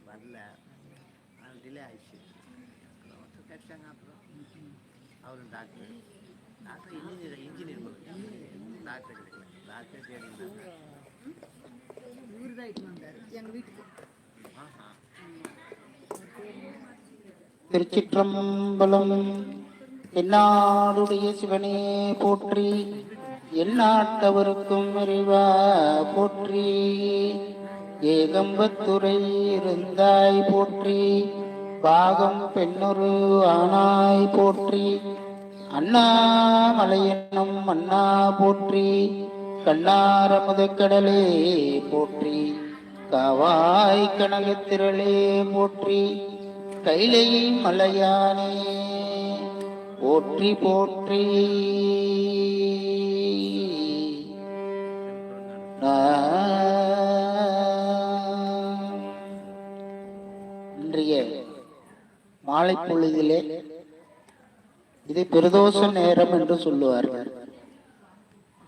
வரல, அது டிலே ஆயிடுச்சு. அப்புறம் கிடைச்சாங்க. அப்புறம் அவரும் டாக்டர் இன்ஜினியர் டாக்டர் கிடைக்கல, டாக்டர் தேடினாங்க. இவர் தான் இட்டு வந்தார் எங்கள் வீட்டுக்கு. திருச்சிற்றம்பலம். என்னாடுடைய சிவனே போற்றி, எந்நாட்டவருக்கும் இறைவா போற்றி. ஏகம்பத்துரை இருந்தாய் போற்றி, பாகம் பெண்ணொரு ஆனாய் போற்றி. அண்ணாமலையனும் அண்ணா போற்றி, கண்ணார முதக்கடலே போற்றி. காவாய் கனகத்திரளே போற்றி, கைலை மலையானே போற்றி போற்றி. இன்றைய மாலை பொழுதிலே இது பிரதோஷ நேரம் என்று சொல்லுவார்கள்.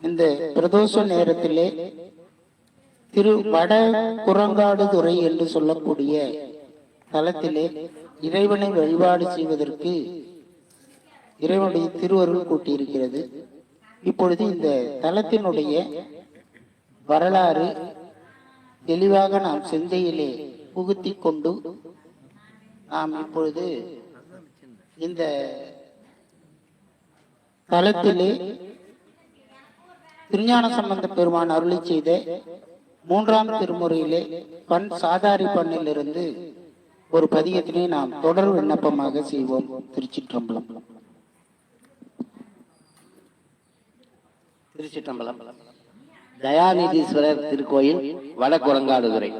இந்த பிரதோஷ நேரத்திலே திரு வட குரங்காடுதுறை என்று சொல்லக்கூடிய தலத்திலே இறைவனை வழிபாடு செய்வதற்கு இறைவனுடைய திருவருள் கூட்டியிருக்கிறது. இப்பொழுது இந்த தலத்தினுடைய வரலாறு தெளிவாக நாம் சிந்தையிலே புகுத்தி கொண்டு நாம் இப்பொழுது இந்த தலத்திலே திருஞான சம்பந்த பெருமான் அருளி செய்த 3ஆம் திருமுறையிலே பண் சாதாரி பண்ணிலிருந்து ஒரு பதிகத்தினை நாம் தொடர் விண்ணப்பமாக செய்வோம். திருச்சிற்றம்பலம். திருச்சிற்றம்பலம். தயாநிதீஸ்வரர் திருக்கோயில் வடகுரங்காடுதுறை.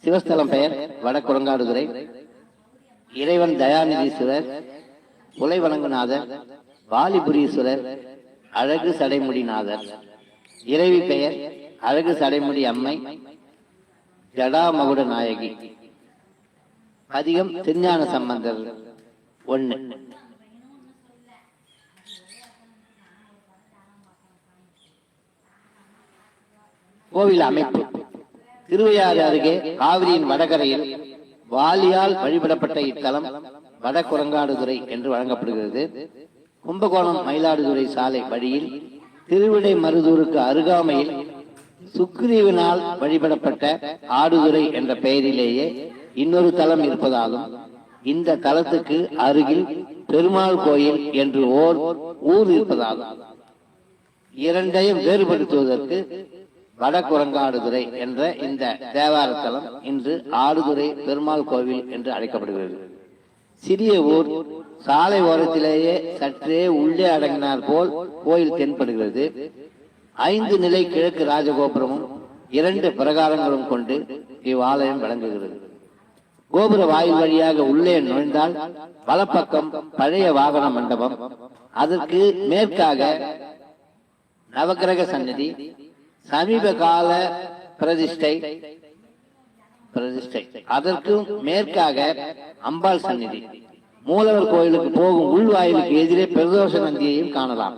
சிவஸ்தலம் பெயர் வடகுரங்காடுதுறை. இறைவன் தயாநிதீஸ்வரர், புலைவணங்குநாதர், வாலிபுரீஸ்வரர், அழகு சடைமுடிநாதர். இறைவி பெயர் அழகு சடைமுடி அம்மை, ஜடாமகுட நாயகி. பதிகம் திருஞான சம்பந்தர் 1. கோவில் அமைப்பு. திருவையாறு அருகே காவிரியின் வடகரையில் வாலியால் வழிபடப்பட்ட இத்தலம் வடகுரங்காடுதுறை என்று வழங்கப்படுகிறது. கும்பகோணம் மயிலாடுதுறை சாலை வழியில் திருவிடை மருதூருக்கு அருகாமையில் சுக்ரீவனால் வழிபடப்பட்ட ஆடுதுறை என்ற பெயரிலேயே இன்னொரு தலம் இருப்பதாலும், இந்த தலத்துக்கு அருகில் பெருமாள் கோயில் என்று ஓர் ஊர் இருப்பதாலும் இரண்டையும் வேறுபடுத்துவதற்கு வடகுரங்காடுதுறை என்ற இந்த தேவார தலம் இன்று ஆடுதுறை பெருமாள் கோவில் என்று அழைக்கப்படுகிறது. சிறிய ஊர், சாலை ஓரத்திலேயே சற்றே உள்ளே அடங்கினார் போல் கோயில் தென்படுகிறது. 5 நிலை கிழக்கு ராஜகோபுரமும் 2 பிரகாரங்களும் கொண்டு இவ்வாலயம் விளங்குகிறது. கோபுர வாயில் வழியாக உள்ளே நுழைந்தால் வலப்பக்கம் பழைய வாகன மண்டபம், அதற்கு மேற்காக நவக்கிரக சந்நிதி, சமீப கால பிரதிஷ்டை, அதற்கு மேற்காக அம்பாள் சந்நிதி. மூலவர் கோயிலுக்கு போகும் உள்வாயிலுக்கு எதிரே பிரதோஷ நந்தியையும் காணலாம்.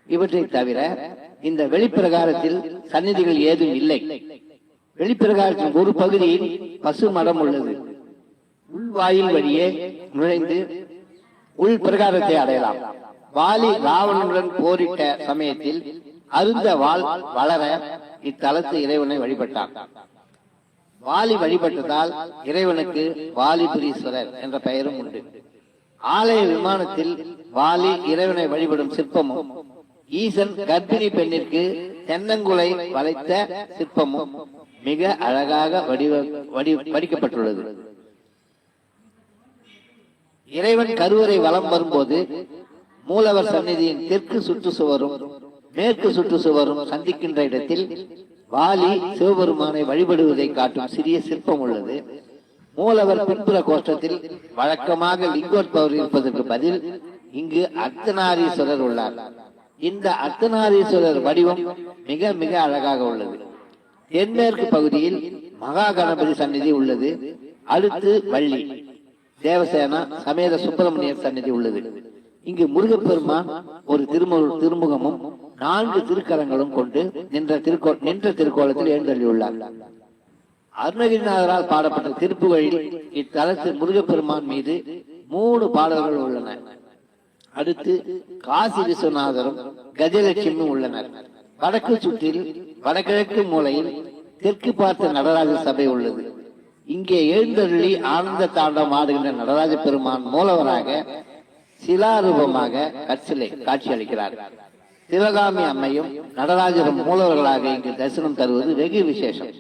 இவற்றை தவிர இந்த வெளிப்பிரகாரத்தில் சந்நிதிகள் ஏதும் இல்லை. வெளிப்பிரகாரத்தின் ஒரு பகுதியில் பசு மடம் உள்ளது. உள்வாயில் வழியே நுழைந்து உள் பிரகாரத்தை அடையலாம். வாலி ராவணனுடன் போரிட்ட சமயத்தில் அருந்த வாள் வளர இத்தலத்து இறைவனை வழிபட்டார். வாலி வழிபட்டதால் இறைவனுக்கு வாலிபுரீஸ்வரர் என்ற பெயரும் உண்டு. ஆலய விமானத்தில் வாலி இறைவனை வழிபடும் சிற்பமும், ஈசன் கர்ப்பிணி பெண்ணிற்கு தென்னங்குலை வளைத்த சிற்பமும் மிக அழகாக வடிக்கப்பட்டுள்ளது. இறைவன் கருவறை வலம் வரும்போது மூலவர் சந்நிதியின் தெற்கு சுற்றுச்சுவரும் மேற்கு சுற்றுச்சுவரும் சந்திக்கின்ற இடத்தில் வாலி சிவபெருமானை வழிபடுவதை காட்டும் சிறிய சிற்பம் உள்ளது. மூலவர் பின்புற கோஷ்டத்தில் வழக்கமாக லிங்கோத்பவர் இருப்பதற்கு பதில் இங்கு அர்த்தநாரீஸ்வரர் உள்ளார். இந்த அர்த்தநாரீஸ்வரர் வடிவம் மிக மிக அழகாக உள்ளது. தென்மேற்கு பகுதியில் மகா கணபதி சந்நிதி உள்ளது. அடுத்து வள்ளி தேவசேனா சமேத சுப்பிரமணியர் சந்நிதி உள்ளது. இங்கு முருகப்பெருமான் ஒரு திருமுகமும் 4 திருக்கரங்களும் கொண்டு நின்ற திருக்கோலத்தில் எழுந்தள்ளியுள்ளார். அருணகிரிநாதரால் பாடப்பட்ட திருப்புகழில் இத்தலத்தில் முருகப்பெருமான் மீது 3 பாடல்கள் உள்ளன. அடுத்து காசி விஸ்வநாதரும் கஜலட்சுமியும் உள்ளனர். வடக்கு சுற்றில் வடகிழக்கு மூலையில் தெற்கு பார்த்த நடராஜ சபை உள்ளது. இங்கே எழுந்தருளி ஆனந்த தாண்டவம் ஆடுகின்ற நடராஜ பெருமான் மூலவராக சிலாரூபமாக கற்சிலை காட்சி அளிக்கிறார். சிவகாமி அம்மையும் நடராஜரும் மூலவர்களாக இங்கு தரிசனம் தருவது வெகு விசேஷம்.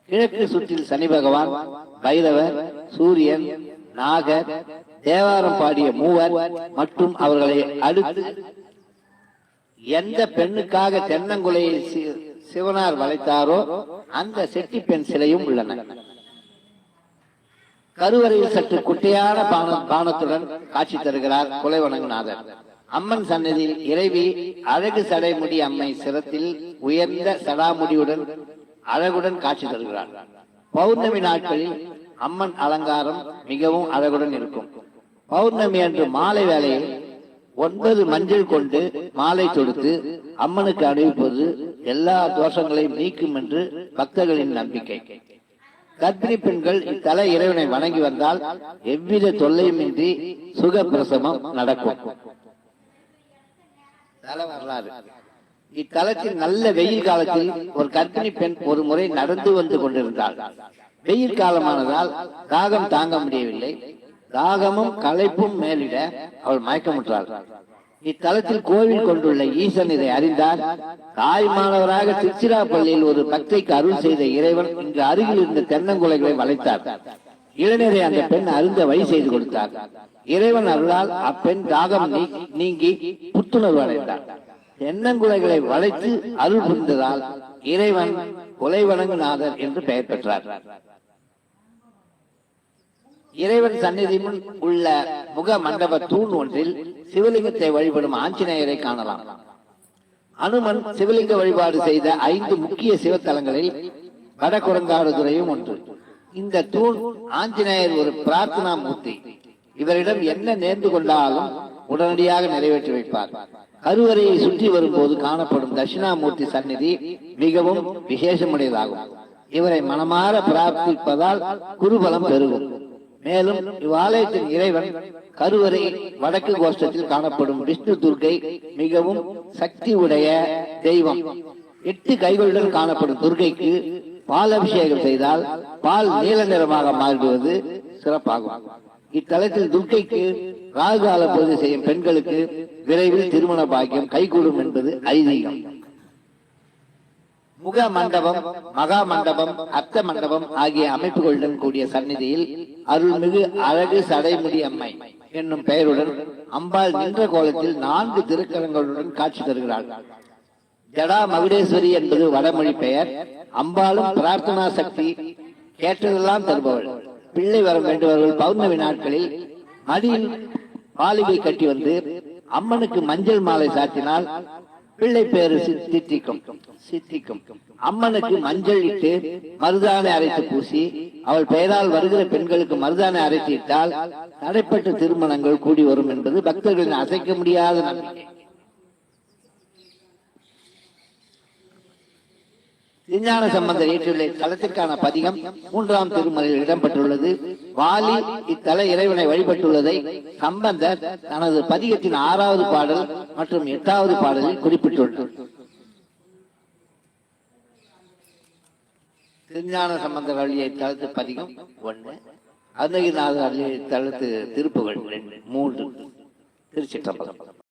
கிழக்கு சுற்றில் சனி பகவான், பைரவர், சூரியன், நாகர், தேவாரம் பாடிய மூவர் மற்றும் அவர்களை அடுத்து எந்த பெண்ணுக்காக தென்னங்குலையை சிவனார் வளைத்தாரோ அந்த செட்டி பெண் சிலையும் உள்ளன. கருவறையில் சற்று குட்டையான பானத்துடன் காட்சி தருகிறார் குலைவணங்குநாதர். அம்மன் சன்னதியில் இறைவி அழகு சடைமுடி அம்மை சிரத்தில் உயர்ந்த சடாமுடியுடன் அழகுடன் காட்சி தருகிறார். பௌர்ணமி நாட்களில் அம்மன் அலங்காரம் மிகவும் அழகுடன் இருக்கும். பௌர்ணமி அன்று மாலை வேளையில் 9 மஞ்சள் கொண்டு மாலை தொடுத்து அம்மனுக்கு அணிவிப்பது எல்லா தோஷங்களையும் நீக்கும் என்று பக்தர்களின் நம்பிக்கை. கர்ப்பிணி பெண்கள் இத்தல இறைவனை வணங்கி வந்தால் எவ்வித தொல்லையுமின்றி சுகப்பிரசவம் நடக்கும். தல வரலாறு. இத்தலத்தில் நல்ல வெயில் காலத்தில் ஒரு கர்ப்பிணி பெண் ஒரு முறை நடந்து வந்து கொண்டிருந்தாள். வெயில் காலமானதால் தாகம் தாங்க முடியவில்லை. தாகமும் களைப்பும் மேலிட அவள் மயக்கமுற்றாள். இத்தலத்தில் கோவில் கொண்டுள்ள ஈசன் இதை அறிந்தார். தாய்மானவராக திருச்சிராப்பள்ளியில் ஒரு பக்தைக்கு அருள் செய்த இறைவன் இங்கு அருகில் இருந்த தென்னங்குலைகளை வளைத்தார். இளைஞரை அந்த பெண் அருந்த வழி செய்து கொடுத்தார். இறைவன் அருளால் அப்பெண் தாகம் நீங்கி புத்துணர்வு அடைந்தார். தென்னங்குலைகளை வளைத்து அருள் புரிந்ததால் இறைவன் குலைவணங்குநாதர் என்று பெயர் பெற்றார். இறைவன் சந்நிதி முன் உள்ள முக மண்டப தூண் ஒன்றில் சிவலிங்கத்தை வழிபடும் ஆஞ்சநேயரை காணலாம். அனுமன் சிவலிங்க வழிபாடு செய்த 5 முக்கிய சிவத்தலங்களில் வடகுரங்காடுதுறையும் ஒன்று. இந்த தூண் ஆஞ்சநேயர் ஒரு பிரார்த்தனா மூர்த்தி. இவரிடம் என்ன நேர்ந்து கொண்டாலும் உடனடியாக நிறைவேற்றி வைப்பார். கருவறையை சுற்றி வரும்போது காணப்படும் தட்சிணாமூர்த்தி சந்நிதி மிகவும் விசேஷமுடையதாகும். இவரை மனமாற பிரார்த்திப்பதால் குருபலம் பெருகும். மேலும் இவ்வாலயத்தின் இறைவன் கருவறை வடக்கு கோஷ்டத்தில் காணப்படும் விஷ்ணு துர்க்கை மிகவும் சக்தி உடைய தெய்வம். 8 கைகளுடன் காணப்படும் துர்க்கைக்கு பால் அபிஷேகம் செய்தால் பால் நீல நிறமாக மாறுவது சிறப்பாகும். இத்தலத்தில் துர்க்கைக்கு ராகுகால பூஜை செய்யும் பெண்களுக்கு விரைவில் திருமண பாக்கியம் கைகூடும் என்பது ஐதீகம். முக மண்டபம், மகா மண்டபம், அர்த்த மண்டபம் ஆகிய அமைப்புகளுடன் கூடிய சந்நிதியில் அருள்மிகு அழகு சடைமுடி அம்மை என்னும் பெயருடன் அம்பாள் நின்ற கோலத்தில் 4 திருக்கரங்களுடன் காட்சி தருகிறாள். ஜடா மகுடேஸ்வரி என்பது வடமொழி பெயர். அம்பாளும் பிரார்த்தனா சக்தி, கேட்டதெல்லாம் தருபவள். பிள்ளை வர வேண்டுபவர்கள் பௌர்ணமி நாட்களில் மடியில் மாளிகை கட்டி வந்து அம்மனுக்கு மஞ்சள் மாலை சாத்தினால் பிள்ளை பேரு சித்திக்கும். அம்மனுக்கு மஞ்சள் இட்டு மருதானை அரைத்து பூசி அவள் பெயரால் வருகிற பெண்களுக்கு மருதானை அரைத்து இட்டால் தடைப்பட்ட திருமணங்கள் கூடி வரும் என்பது பக்தர்களின் அசைக்க முடியாத நம்பிக்கை. திருஞான சம்பந்தர் இயற்றியுள்ள தலத்திற்கான பதிகம் 3ஆம் திருமுறையில் இடம்பெற்றுள்ளது. வாலி இத்தல இறைவனை வழிபட்டுள்ளதை சம்பந்தர் தனது பதிகத்தின் 6வது பாடல் மற்றும் 8வது பாடலில் குறிப்பிட்டுள்ளார். திருஞான சம்பந்தர் அருளிய தலத்து பதிகம் 1, அருணகிரிநாதர் அருளிய தலத்து திருப்புகழ் 3. திருச்சிற்றம்பலம்.